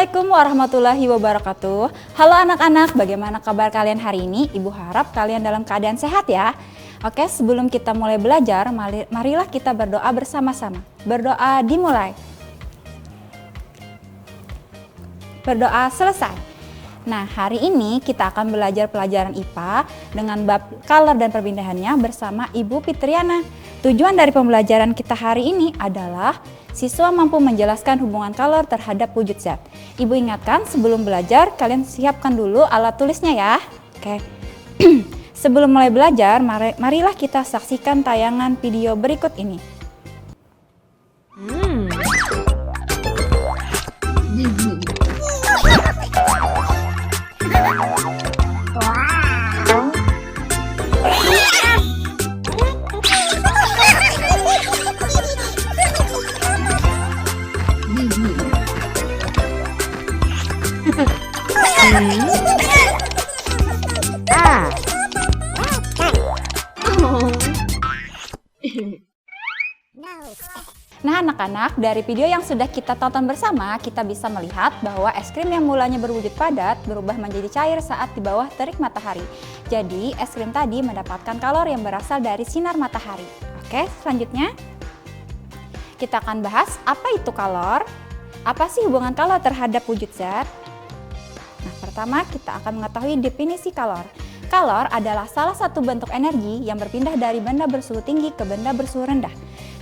Assalamualaikum warahmatullahi wabarakatuh. Halo anak-anak, bagaimana kabar kalian hari ini? Ibu harap kalian dalam keadaan sehat ya. Oke, sebelum kita mulai belajar, marilah kita berdoa bersama-sama. Berdoa dimulai. Berdoa selesai. Nah, hari ini kita akan belajar pelajaran IPA dengan bab color dan perpindahannya bersama Ibu Fitriana. Tujuan dari pembelajaran kita hari ini adalah siswa mampu menjelaskan hubungan color terhadap wujud zat. Ibu ingatkan sebelum belajar kalian siapkan dulu alat tulisnya ya. Oke. Sebelum mulai belajar, marilah kita saksikan tayangan video berikut ini. Nah anak-anak, dari video yang sudah kita tonton bersama, kita bisa melihat bahwa es krim yang mulanya berwujud padat berubah menjadi cair saat di bawah terik matahari. Jadi es krim tadi mendapatkan kalor yang berasal dari sinar matahari. Oke, selanjutnya kita akan bahas apa itu kalor, apa sih hubungan kalor terhadap wujud zat. Nah, pertama kita akan mengetahui definisi kalor. Kalor adalah salah satu bentuk energi yang berpindah dari benda bersuhu tinggi ke benda bersuhu rendah.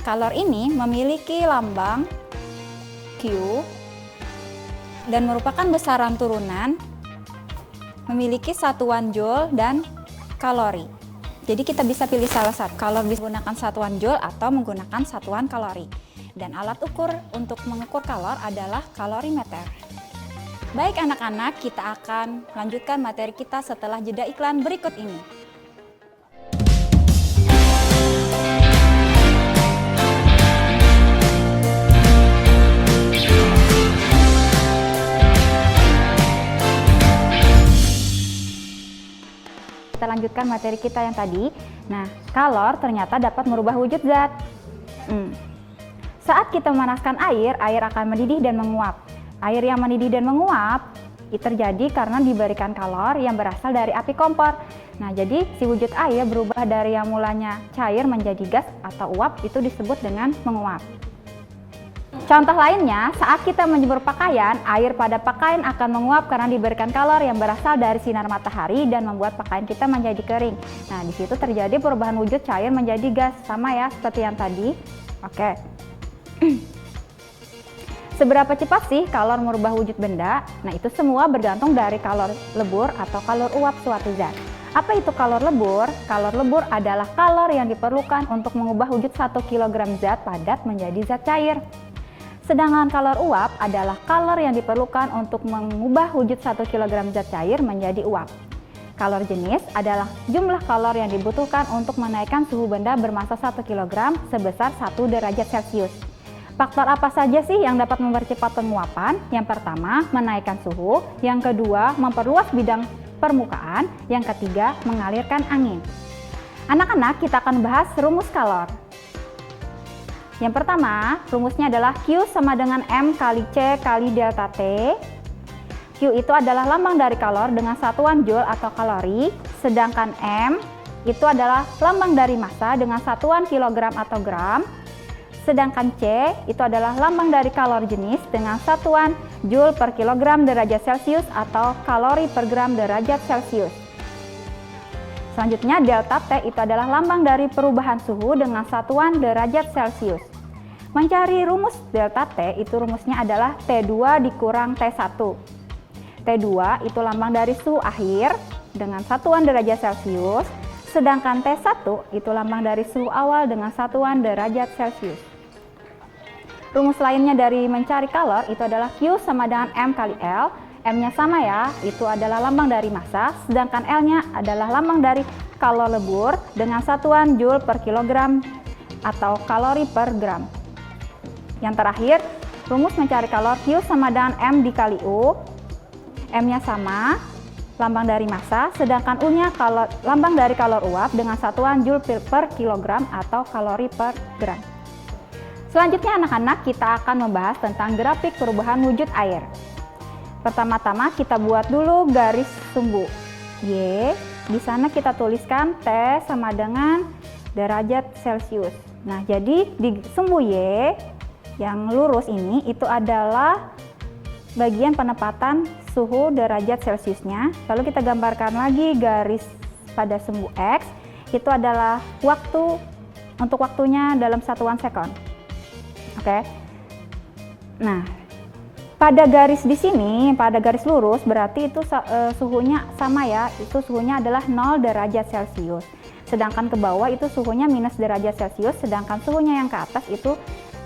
Kalor ini memiliki lambang Q dan merupakan besaran turunan, memiliki satuan joule dan kalori. Jadi kita bisa pilih salah satu. Kalor bisa menggunakan satuan joule atau menggunakan satuan kalori. Dan alat ukur untuk mengukur kalor adalah kalorimeter. Baik anak-anak, kita akan lanjutkan materi kita setelah jeda iklan berikut ini. Kita lanjutkan materi kita yang tadi. Nah, kalor ternyata dapat merubah wujud zat. Saat kita memanaskan air akan mendidih dan menguap. Air yang mendidih dan menguap terjadi karena diberikan kalor yang berasal dari api kompor. Nah, jadi si wujud air berubah dari yang mulanya cair menjadi gas atau uap, itu disebut dengan menguap. Contoh lainnya, saat kita menjemur pakaian, air pada pakaian akan menguap karena diberikan kalor yang berasal dari sinar matahari dan membuat pakaian kita menjadi kering. Nah, di situ terjadi perubahan wujud cair menjadi gas, sama ya seperti yang tadi. Oke. Seberapa cepat sih kalor merubah wujud benda? Nah, itu semua bergantung dari kalor lebur atau kalor uap suatu zat. Apa itu kalor lebur? Kalor lebur adalah kalor yang diperlukan untuk mengubah wujud 1 kg zat padat menjadi zat cair. Sedangkan kalor uap adalah kalor yang diperlukan untuk mengubah wujud 1 kg zat cair menjadi uap. Kalor jenis adalah jumlah kalor yang dibutuhkan untuk menaikkan suhu benda bermassa 1 kg sebesar 1 derajat Celcius. Faktor apa saja sih yang dapat mempercepat penguapan? Yang pertama, menaikkan suhu. Yang kedua, memperluas bidang permukaan. Yang ketiga, mengalirkan angin. Anak-anak, kita akan bahas rumus kalor. Yang pertama, rumusnya adalah Q sama dengan M kali C kali delta T. Q itu adalah lambang dari kalor dengan satuan joule atau kalori, sedangkan M itu adalah lambang dari massa dengan satuan kilogram atau gram, sedangkan C itu adalah lambang dari kalor jenis dengan satuan joule per kilogram derajat Celcius atau kalori per gram derajat Celcius. Selanjutnya, delta T itu adalah lambang dari perubahan suhu dengan satuan derajat Celcius. Mencari rumus delta T, itu rumusnya adalah T2 dikurang T1. T2 itu lambang dari suhu akhir dengan satuan derajat Celcius, sedangkan T1 itu lambang dari suhu awal dengan satuan derajat Celcius. Rumus lainnya dari mencari kalor itu adalah Q sama dengan M kali L. M-nya sama ya, itu adalah lambang dari massa, sedangkan L-nya adalah lambang dari kalor lebur dengan satuan joule per kilogram atau kalori per gram. Yang terakhir, rumus mencari kalor Q sama dengan M dikali U. M-nya sama, lambang dari massa, sedangkan U-nya lambang dari kalor uap dengan satuan joule per kilogram atau kalori per gram. Selanjutnya anak-anak, kita akan membahas tentang grafik perubahan wujud air. Pertama-tama kita buat dulu garis sumbu Y. Di sana kita tuliskan T sama dengan derajat Celcius. Nah, jadi di sumbu Y yang lurus ini itu adalah bagian penempatan suhu derajat Celciusnya. Lalu kita gambarkan lagi garis pada sumbu X, itu adalah waktu untuk waktunya dalam satuan sekon. Oke. Nah, pada garis di sini, pada garis lurus berarti itu suhunya sama ya, itu suhunya adalah 0 derajat Celcius. Sedangkan ke bawah itu suhunya minus derajat Celcius, sedangkan suhunya yang ke atas itu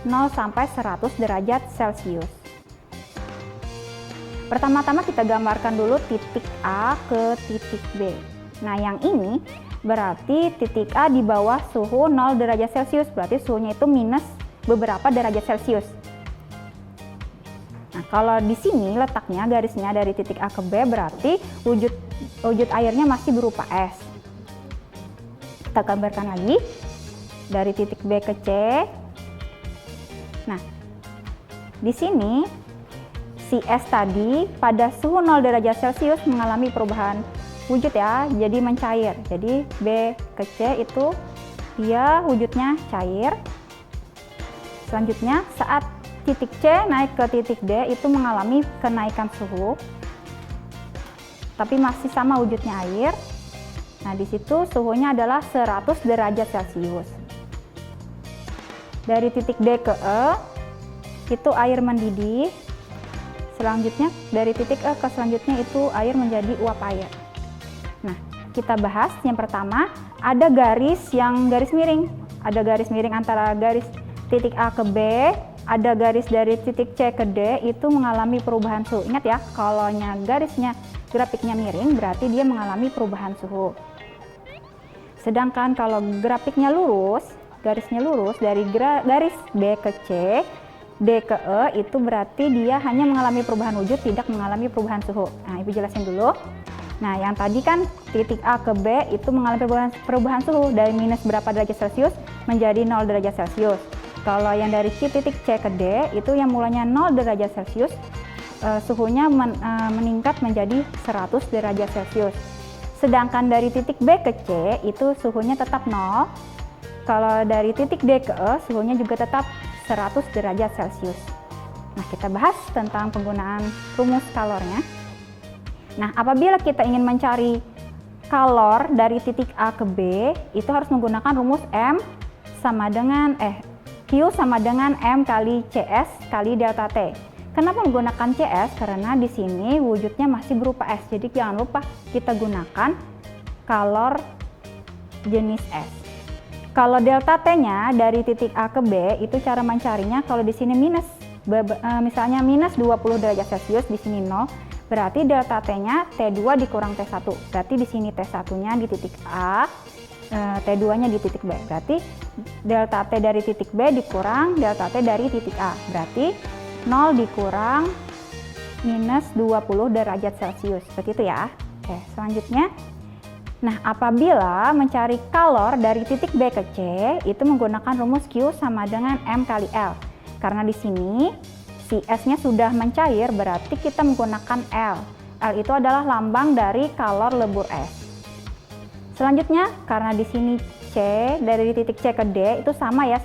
0 sampai 100 derajat Celcius. Pertama-tama kita gambarkan dulu titik A ke titik B. Nah, yang ini berarti titik A di bawah suhu 0 derajat Celcius, berarti suhunya itu minus beberapa derajat Celcius. Nah, kalau di sini letaknya garisnya dari titik A ke B berarti wujud airnya masih berupa es. Kita gambarkan lagi dari titik B ke C. Nah, di sini si es tadi pada suhu 0 derajat Celcius mengalami perubahan wujud ya, jadi mencair. Jadi B ke C itu dia wujudnya cair. Selanjutnya saat titik C naik ke titik D itu mengalami kenaikan suhu, tapi masih sama wujudnya air. Nah, di situ suhunya adalah 100 derajat Celcius. Dari titik D ke E itu air mendidih. Selanjutnya dari titik E ke selanjutnya itu air menjadi uap air. Nah, kita bahas yang pertama, ada garis miring. Ada garis miring antara garis titik A ke B. Ada garis dari titik C ke D itu mengalami perubahan suhu. Ingat ya, kalau grafiknya miring berarti dia mengalami perubahan suhu. Sedangkan kalau grafiknya lurus, garisnya lurus dari garis B ke C, D ke E itu berarti dia hanya mengalami perubahan wujud, tidak mengalami perubahan suhu. Nah, Ibu jelasin dulu. Nah, yang tadi kan titik A ke B itu mengalami perubahan suhu dari minus berapa derajat Celcius menjadi 0 derajat Celcius. Kalau yang dari titik C ke D itu yang mulanya 0 derajat Celcius, suhunya meningkat menjadi 100 derajat Celcius. Sedangkan dari titik B ke C itu suhunya tetap 0. Kalau dari titik D ke E suhunya juga tetap 100 derajat Celcius. Nah, kita bahas tentang penggunaan rumus kalornya. Nah, apabila kita ingin mencari kalor dari titik A ke B, itu harus menggunakan rumus Q sama dengan M kali CS kali delta T. Kenapa menggunakan CS? Karena di sini wujudnya masih berupa es. Jadi jangan lupa kita gunakan kalor jenis es. Kalau delta T-nya dari titik A ke B itu cara mencarinya kalau di sini misalnya minus 20 derajat Celcius, di sini 0, berarti delta T-nya T2 dikurang T1. Berarti di sini T1-nya di titik A, T2-nya di titik B. Berarti delta T dari titik B dikurang delta T dari titik A. Berarti 0 dikurang minus 20 derajat Celcius. Seperti itu ya. Oke, selanjutnya. Nah, apabila mencari kalor dari titik B ke C, itu menggunakan rumus Q sama dengan M kali L. Karena di sini si S-nya sudah mencair, berarti kita menggunakan L. L itu adalah lambang dari kalor lebur es. Selanjutnya, karena di sini C, dari titik C ke D itu sama ya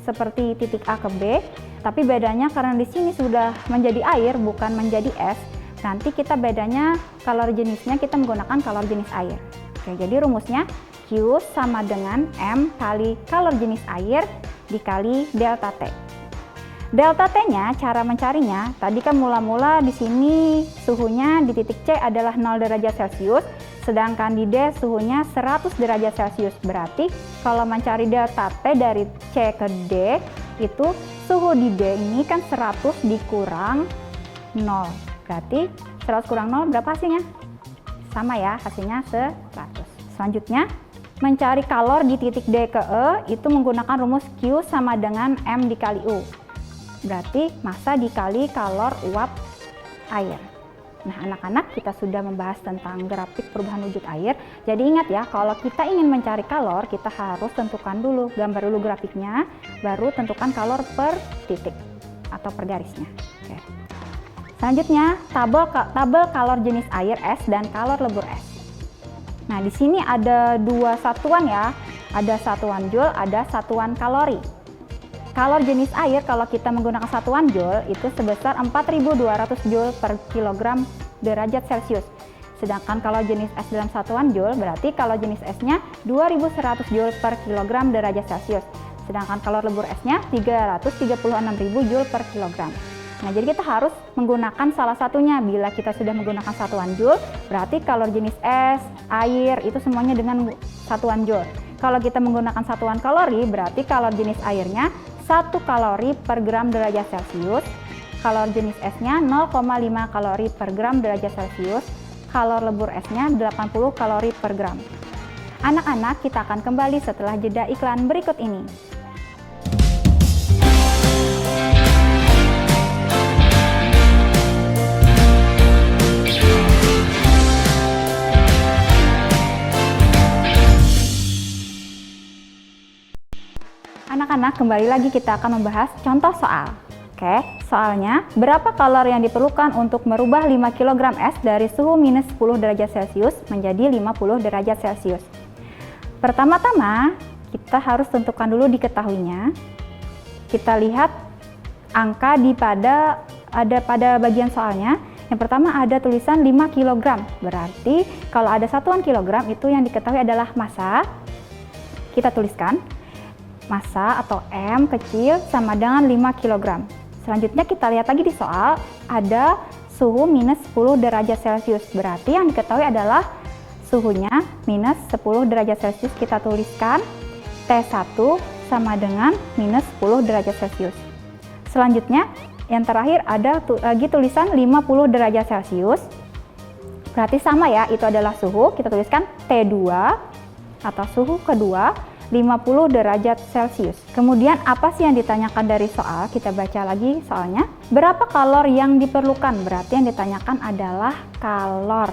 seperti titik A ke B, tapi bedanya karena di sini sudah menjadi air bukan menjadi es. Nanti kita bedanya kalor jenisnya kita menggunakan kalor jenis air. Oke, jadi rumusnya Q sama dengan M kali kalor jenis air dikali delta T. Delta T-nya cara mencarinya, tadi kan mula-mula di sini suhunya di titik C adalah 0 derajat Celcius, sedangkan di D suhunya 100 derajat Celcius. Berarti kalau mencari delta T dari C ke D, itu suhu di D ini kan 100 dikurang 0. Berarti 100 kurang 0 berapa hasilnya? Sama ya, hasilnya 100. Selanjutnya, mencari kalor di titik D ke E itu menggunakan rumus Q sama dengan M dikali U. Berarti massa dikali kalor uap air. Nah, anak-anak, kita sudah membahas tentang grafik perubahan wujud air. Jadi ingat ya, kalau kita ingin mencari kalor, kita harus tentukan dulu, gambar dulu grafiknya, baru tentukan kalor per titik atau per garisnya. Oke. Selanjutnya, tabel kalor jenis air es dan kalor lebur es. Nah, di sini ada dua satuan ya. Ada satuan joule, ada satuan kalori. Kalor jenis air kalau kita menggunakan satuan joule itu sebesar 4.200 joule per kilogram derajat Celcius. Sedangkan kalau jenis es dalam satuan joule berarti kalau jenis esnya 2.100 joule per kilogram derajat Celcius. Sedangkan kalor lebur esnya 336.000 joule per kilogram. Nah, jadi kita harus menggunakan salah satunya. Bila kita sudah menggunakan satuan joule, berarti kalor jenis es, air itu semuanya dengan satuan joule. Kalau kita menggunakan satuan kalori, berarti kalor jenis airnya 1 kalori per gram derajat Celcius, kalor jenis esnya 0,5 kalori per gram derajat Celcius, kalor lebur esnya 80 kalori per gram. Anak-anak, kita akan kembali setelah jeda iklan berikut ini. Anak-anak, kembali lagi kita akan membahas contoh soal. Oke, soalnya berapa kalor yang diperlukan untuk merubah 5 kg es dari suhu minus 10 derajat Celcius menjadi 50 derajat Celcius. Pertama-tama, kita harus tentukan dulu diketahuinya. Kita lihat angka pada bagian soalnya. Yang pertama ada tulisan 5 kg. Berarti kalau ada satuan kilogram itu yang diketahui adalah massa. Kita tuliskan massa atau M kecil sama dengan 5 kg. Selanjutnya kita lihat lagi di soal, ada suhu minus 10 derajat Celcius. Berarti yang diketahui adalah suhunya minus 10 derajat Celcius. Kita tuliskan T1 sama dengan minus 10 derajat Celcius. Selanjutnya yang terakhir ada lagi tulisan 50 derajat Celcius. Berarti sama ya, itu adalah suhu. Kita tuliskan T2 atau suhu kedua 50 derajat Celcius. Kemudian apa sih yang ditanyakan dari soal? Kita baca lagi soalnya. Berapa kalor yang diperlukan? Berarti yang ditanyakan adalah kalor.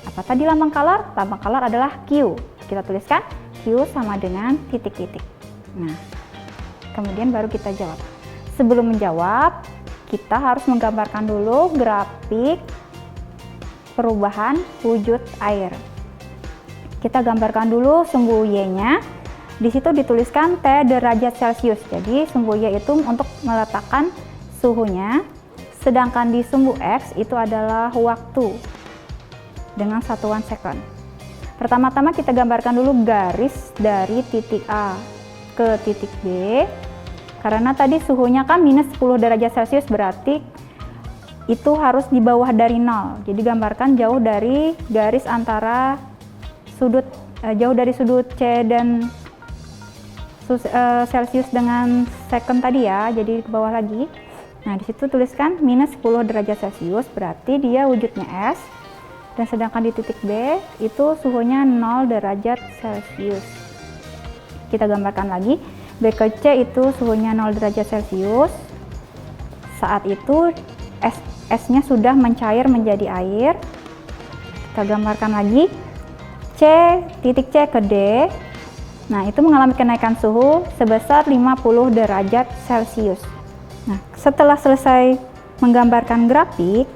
Apa tadi lambang kalor? Lambang kalor adalah Q. Kita tuliskan Q sama dengan titik-titik. Nah, kemudian baru kita jawab. Sebelum menjawab, kita harus menggambarkan dulu grafik perubahan wujud air. Kita gambarkan dulu sumbu Y-nya. Di situ dituliskan T derajat Celcius. Jadi sumbu Y itu untuk meletakkan suhunya, sedangkan di sumbu X itu adalah waktu dengan satuan second. Pertama-tama kita gambarkan dulu garis dari titik A ke titik B. Karena tadi suhunya kan minus 10 derajat Celcius, berarti itu harus di bawah dari 0. Jadi gambarkan jauh dari garis antara jauh dari sudut C dan Celcius dengan second tadi ya, jadi ke bawah lagi. Nah, di situ tuliskan minus 10 derajat Celcius, berarti dia wujudnya es. Dan sedangkan di titik B itu suhunya 0 derajat Celcius. Kita gambarkan lagi, B ke C itu suhunya 0 derajat Celcius. Saat itu esnya sudah mencair menjadi air. Kita gambarkan lagi, titik C ke D. Nah, itu mengalami kenaikan suhu sebesar 50 derajat Celcius. Nah, setelah selesai menggambarkan grafik,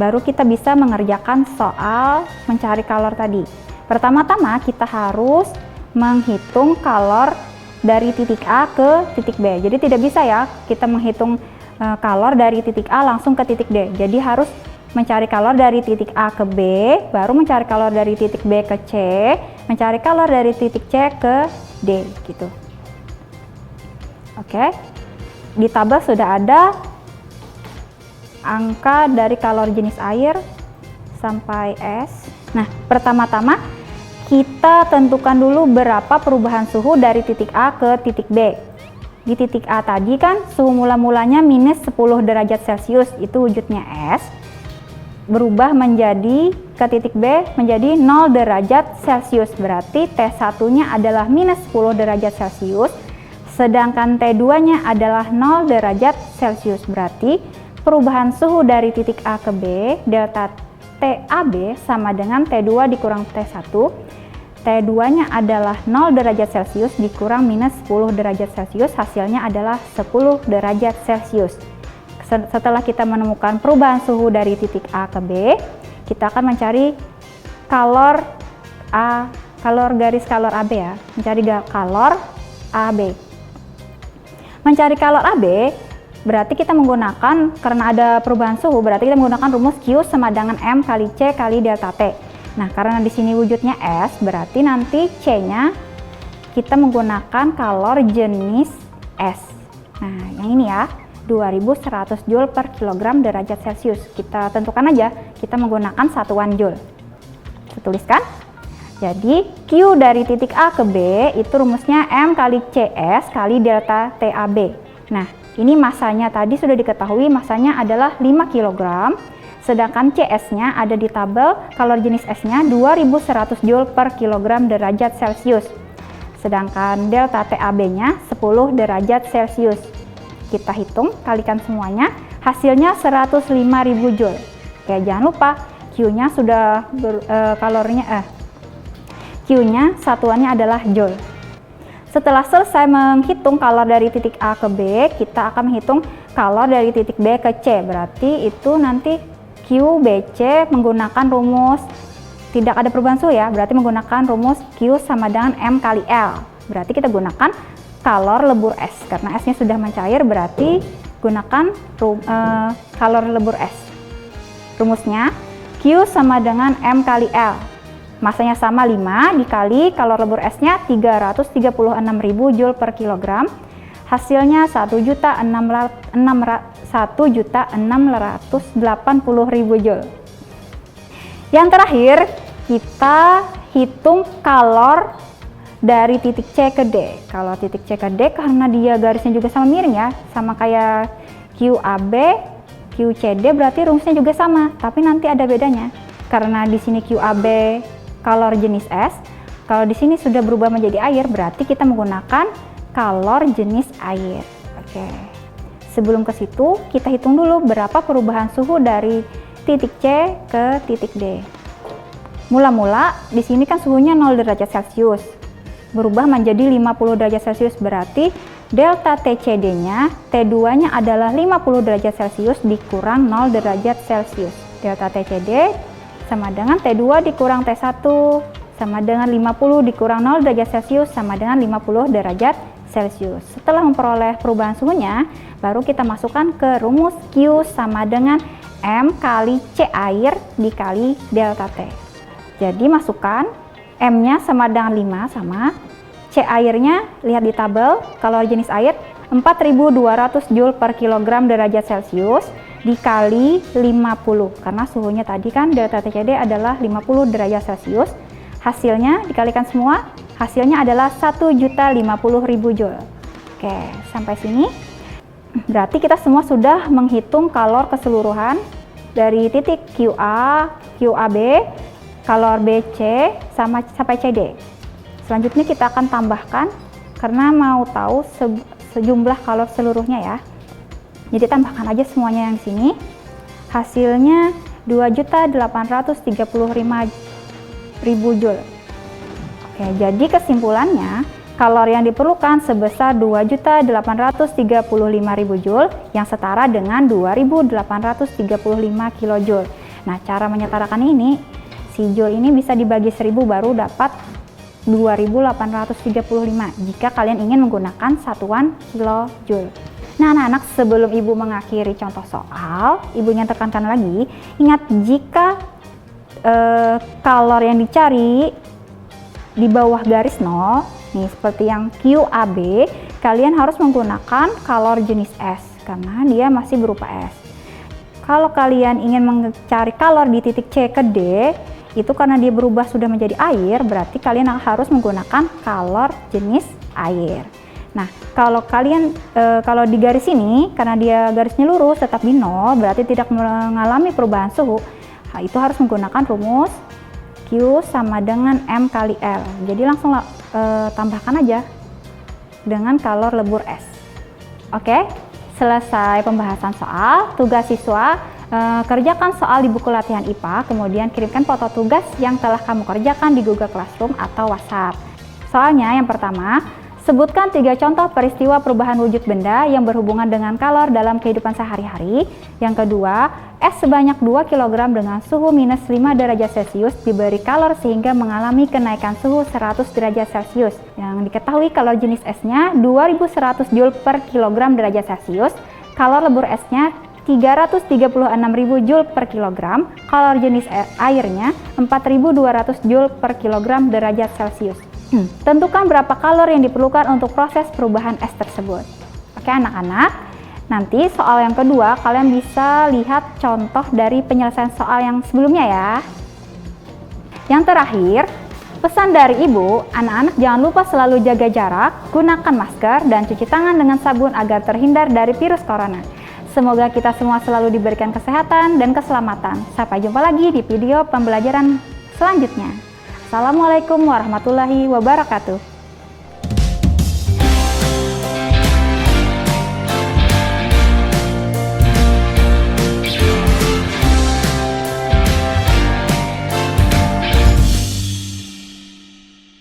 baru kita bisa mengerjakan soal mencari kalor tadi. Pertama-tama kita harus menghitung kalor dari titik A ke titik B. Jadi tidak bisa ya kita menghitung kalor dari titik A langsung ke titik D. Jadi harus mencari kalor dari titik A ke B, baru mencari kalor dari titik B ke C, mencari kalor dari titik C ke D gitu. Oke. Di tabel sudah ada angka dari kalor jenis air sampai es. Nah, pertama-tama kita tentukan dulu berapa perubahan suhu dari titik A ke titik B. Di titik A tadi kan suhu mula-mulanya minus 10 derajat Celcius, itu wujudnya es. Berubah menjadi ke titik B menjadi 0 derajat Celcius, berarti T1-nya adalah minus 10 derajat Celcius, sedangkan T2-nya adalah 0 derajat Celcius. Berarti perubahan suhu dari titik A ke B, delta TAB sama dengan T2 dikurang T1. T2-nya adalah 0 derajat Celcius dikurang minus 10 derajat Celcius, hasilnya adalah 10 derajat Celcius. setelah kita menemukan perubahan suhu dari titik A ke B, kita akan mencari kalor garis kalor AB ya, mencari kalor AB. Mencari kalor AB berarti kita menggunakan, karena ada perubahan suhu, berarti kita menggunakan rumus Q sama dengan M kali C kali delta T. Nah, karena di sini wujudnya S, berarti nanti C-nya kita menggunakan kalor jenis S. Nah, yang ini ya, 2100 Joule per kilogram derajat Celcius. Kita tentukan aja, kita menggunakan satuan Joule. Saya tuliskan. Jadi, Q dari titik A ke B itu rumusnya M kali CS kali delta TAB. Nah, ini masanya tadi sudah diketahui, masanya adalah 5 kg. Sedangkan CS-nya ada di tabel, kalor jenis S-nya 2100 Joule per kilogram derajat Celcius. Sedangkan delta TAB-nya 10 derajat Celcius. Kita hitung, kalikan semuanya, hasilnya 105.000 Joule. Oke, jangan lupa Q-nya sudah Q-nya satuannya adalah Joule. Setelah selesai menghitung kalor dari titik A ke B, kita akan menghitung kalor dari titik B ke C. Berarti itu nanti QBC menggunakan rumus, tidak ada perubahan suhu ya, berarti menggunakan rumus Q sama dengan M kali L. Berarti kita gunakan kalor lebur S, karena S-nya sudah mencair, berarti gunakan kalor lebur S. Rumusnya Q sama dengan M kali L. Masanya sama 5 dikali kalor lebur S-nya 336.000 Joule per kilogram. Hasilnya 1.680.000 Joule. Yang terakhir, kita hitung kalor dari titik C ke D. Kalau titik C ke D, karena dia garisnya juga sama miring ya, sama kayak QAB, QCD, berarti rumusnya juga sama, tapi nanti ada bedanya. Karena di sini QAB kalor jenis S, kalau di sini sudah berubah menjadi air, berarti kita menggunakan kalor jenis air. Oke. Sebelum ke situ, kita hitung dulu berapa perubahan suhu dari titik C ke titik D. Mula-mula di sini kan suhunya 0 derajat Celcius. Berubah menjadi 50 derajat Celcius, berarti delta TCD-nya, T2-nya adalah 50 derajat Celcius dikurang 0 derajat Celcius. Delta TCD sama dengan T2 dikurang T1 sama dengan 50 dikurang 0 derajat Celcius sama dengan 50 derajat Celcius. Setelah memperoleh perubahan suhunya, baru kita masukkan ke rumus Q sama dengan M kali C air dikali delta T. Jadi masukkan M-nya sama dengan 5 sama C airnya, lihat di tabel, kalor jenis air 4.200 Joule per kilogram derajat Celcius dikali 50, karena suhunya tadi kan delta TCD adalah 50 derajat Celcius. Hasilnya dikalikan semua, hasilnya adalah 1.050.000 Joule. Oke, sampai sini berarti kita semua sudah menghitung kalor keseluruhan dari titik QA, QAB, kalor BC sampai CD. Selanjutnya kita akan tambahkan, karena mau tahu sejumlah kalor seluruhnya ya. Jadi tambahkan aja semuanya yang sini. Hasilnya 2.835.000 Joule. Oke, jadi kesimpulannya kalor yang diperlukan sebesar 2.835.000 Joule yang setara dengan 2.835 kilojoule. Nah, cara menyetarakan ini, si Joule ini bisa dibagi 1000 baru dapat 2.835 jika kalian ingin menggunakan satuan kilojoule. Nah, anak-anak, sebelum Ibu mengakhiri contoh soal, Ibu ingin tekankan lagi, ingat jika kalor yang dicari di bawah garis 0, nih seperti yang QAB, kalian harus menggunakan kalor jenis S karena dia masih berupa S. Kalau kalian ingin mencari kalor di titik C ke D, itu karena dia berubah sudah menjadi air, berarti kalian harus menggunakan kalor jenis air. Nah, kalau kalian kalau di garis ini, karena dia garisnya lurus tetap di 0, berarti tidak mengalami perubahan suhu. Nah, itu harus menggunakan rumus Q sama dengan M kali L. Jadi langsung tambahkan aja dengan kalor lebur S. Oke, selesai pembahasan soal. Tugas siswa, kerjakan soal di buku latihan IPA, kemudian kirimkan foto tugas yang telah kamu kerjakan di Google Classroom atau WhatsApp. Soalnya yang pertama, Sebutkan 3 contoh peristiwa perubahan wujud benda yang berhubungan dengan kalor dalam kehidupan sehari-hari. Yang kedua, es sebanyak 2 kg dengan suhu minus 5 derajat Celcius diberi kalor sehingga mengalami kenaikan suhu 100 derajat Celcius. Yang diketahui kalor jenis esnya 2100 Joule per kilogram derajat Celcius, kalor lebur esnya 336.000 Joule per kilogram, kalor jenis airnya 4.200 Joule per kilogram derajat Celcius. Tentukan berapa kalor yang diperlukan untuk proses perubahan es tersebut. Oke anak-anak, nanti soal yang kedua kalian bisa lihat contoh dari penyelesaian soal yang sebelumnya ya. Yang terakhir, pesan dari ibu, anak-anak jangan lupa selalu jaga jarak, gunakan masker, dan cuci tangan dengan sabun agar terhindar dari virus corona. Semoga kita semua selalu diberikan kesehatan dan keselamatan. Sampai jumpa lagi di video pembelajaran selanjutnya. Assalamualaikum warahmatullahi wabarakatuh.